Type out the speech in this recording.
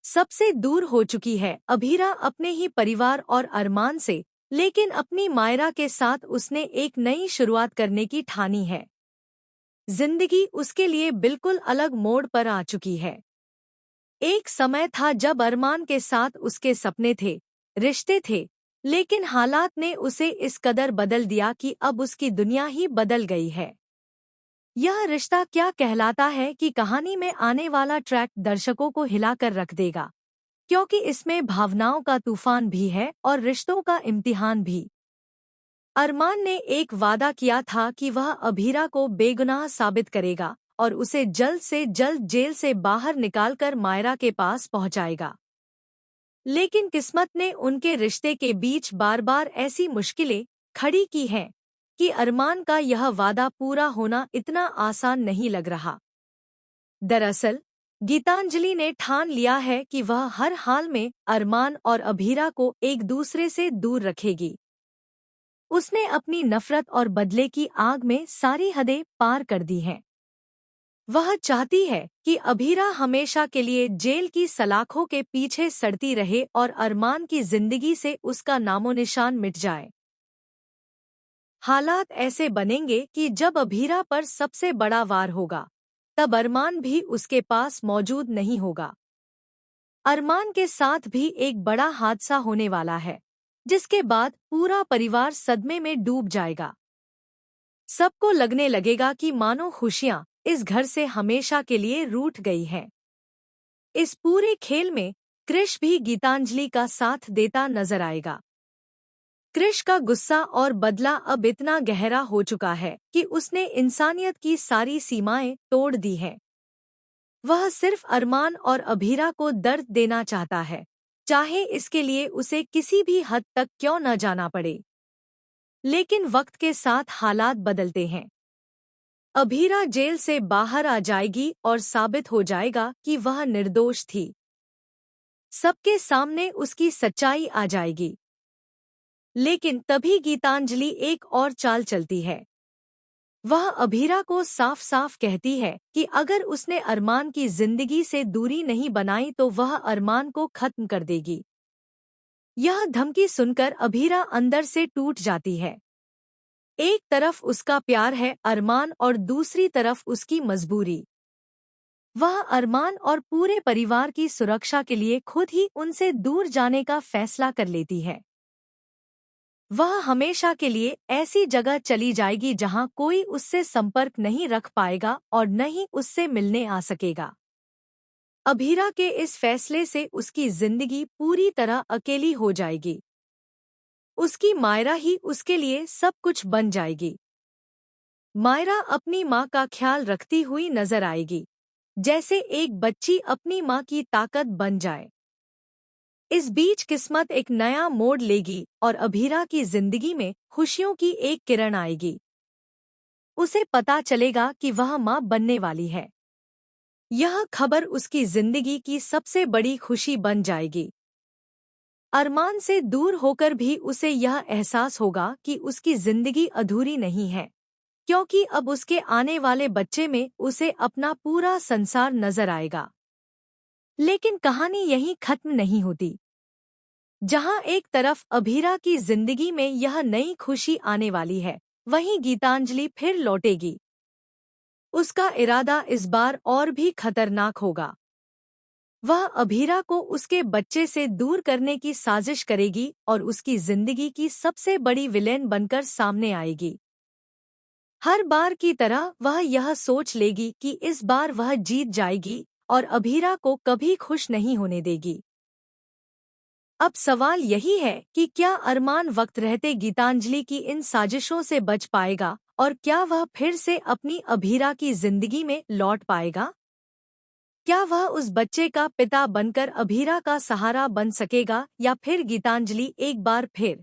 सबसे दूर हो चुकी है अभीरा अपने ही परिवार और अरमान से, लेकिन अपनी मायरा के साथ उसने एक नई शुरुआत करने की ठानी है। जिंदगी उसके लिए बिल्कुल अलग मोड़ पर आ चुकी है। एक समय था जब अरमान के साथ उसके सपने थे, रिश्ते थे, लेकिन हालात ने उसे इस कदर बदल दिया कि अब उसकी दुनिया ही बदल गई है। यह रिश्ता क्या कहलाता है कि कहानी में आने वाला ट्रैक दर्शकों को हिलाकर रख देगा, क्योंकि इसमें भावनाओं का तूफान भी है और रिश्तों का इम्तिहान भी। अरमान ने एक वादा किया था कि वह अभीरा को बेगुनाह साबित करेगा और उसे जल्द से जल्द जेल से बाहर निकालकर मायरा के पास पहुंचाएगा। लेकिन किस्मत ने उनके रिश्ते के बीच बार बार ऐसी मुश्किलें खड़ी की हैं कि अरमान का यह वादा पूरा होना इतना आसान नहीं लग रहा। दरअसल गीतांजलि ने ठान लिया है कि वह हर हाल में अरमान और अभीरा को एक दूसरे से दूर रखेगी। उसने अपनी नफरत और बदले की आग में सारी हदें पार कर दी हैं। वह चाहती है कि अभीरा हमेशा के लिए जेल की सलाखों के पीछे सड़ती रहे और अरमान की जिंदगी से उसका नामोनिशान मिट जाए। हालात ऐसे बनेंगे कि जब अभीरा पर सबसे बड़ा वार होगा, तब अरमान भी उसके पास मौजूद नहीं होगा। अरमान के साथ भी एक बड़ा हादसा होने वाला है, जिसके बाद पूरा परिवार सदमे में डूब जाएगा। सबको लगने लगेगा कि मानो खुशियां इस घर से हमेशा के लिए रूठ गई हैं। इस पूरे खेल में कृष भी गीतांजलि का साथ देता नजर आएगा। कृष का गुस्सा और बदला अब इतना गहरा हो चुका है कि उसने इंसानियत की सारी सीमाएं तोड़ दी हैं। वह सिर्फ अरमान और अभीरा को दर्द देना चाहता है, चाहे इसके लिए उसे किसी भी हद तक क्यों न जाना पड़े। लेकिन वक्त के साथ हालात बदलते हैं। अभीरा जेल से बाहर आ जाएगी और साबित हो जाएगा कि वह निर्दोष थी। सबके सामने उसकी सच्चाई आ जाएगी। लेकिन तभी गीतांजलि एक और चाल चलती है। वह अभीरा को साफ साफ कहती है कि अगर उसने अरमान की जिंदगी से दूरी नहीं बनाई तो वह अरमान को खत्म कर देगी। यह धमकी सुनकर अभीरा अंदर से टूट जाती है। एक तरफ उसका प्यार है अरमान और दूसरी तरफ उसकी मजबूरी। वह अरमान और पूरे परिवार की सुरक्षा के लिए खुद ही उनसे दूर जाने का फैसला कर लेती है। वह हमेशा के लिए ऐसी जगह चली जाएगी जहां कोई उससे संपर्क नहीं रख पाएगा और न ही उससे मिलने आ सकेगा। अभीरा के इस फैसले से उसकी जिंदगी पूरी तरह अकेली हो जाएगी। उसकी मायरा ही उसके लिए सब कुछ बन जाएगी। मायरा अपनी माँ का ख्याल रखती हुई नजर आएगी, जैसे एक बच्ची अपनी माँ की ताकत बन जाए। इस बीच किस्मत एक नया मोड़ लेगी और अभीरा की जिंदगी में खुशियों की एक किरण आएगी। उसे पता चलेगा कि वह माँ बनने वाली है। यह खबर उसकी जिंदगी की सबसे बड़ी खुशी बन जाएगी। अरमान से दूर होकर भी उसे यह एहसास होगा कि उसकी जिंदगी अधूरी नहीं है, क्योंकि अब उसके आने वाले बच्चे में उसे अपना पूरा संसार नजर आएगा। लेकिन कहानी यहीं खत्म नहीं होती। जहां एक तरफ अभीरा की जिंदगी में यह नई खुशी आने वाली है, वहीं गीतांजलि फिर लौटेगी। उसका इरादा इस बार और भी खतरनाक होगा। वह अभीरा को उसके बच्चे से दूर करने की साजिश करेगी और उसकी जिंदगी की सबसे बड़ी विलेन बनकर सामने आएगी। हर बार की तरह वह यह सोच लेगी कि इस बार वह जीत जाएगी और अभीरा को कभी खुश नहीं होने देगी। अब सवाल यही है कि क्या अरमान वक्त रहते गीतांजलि की इन साजिशों से बच पाएगा और क्या वह फिर से अपनी अभीरा की जिंदगी में लौट पाएगा? क्या वह उस बच्चे का पिता बनकर अभीरा का सहारा बन सकेगा या फिर गीतांजलि एक बार फिर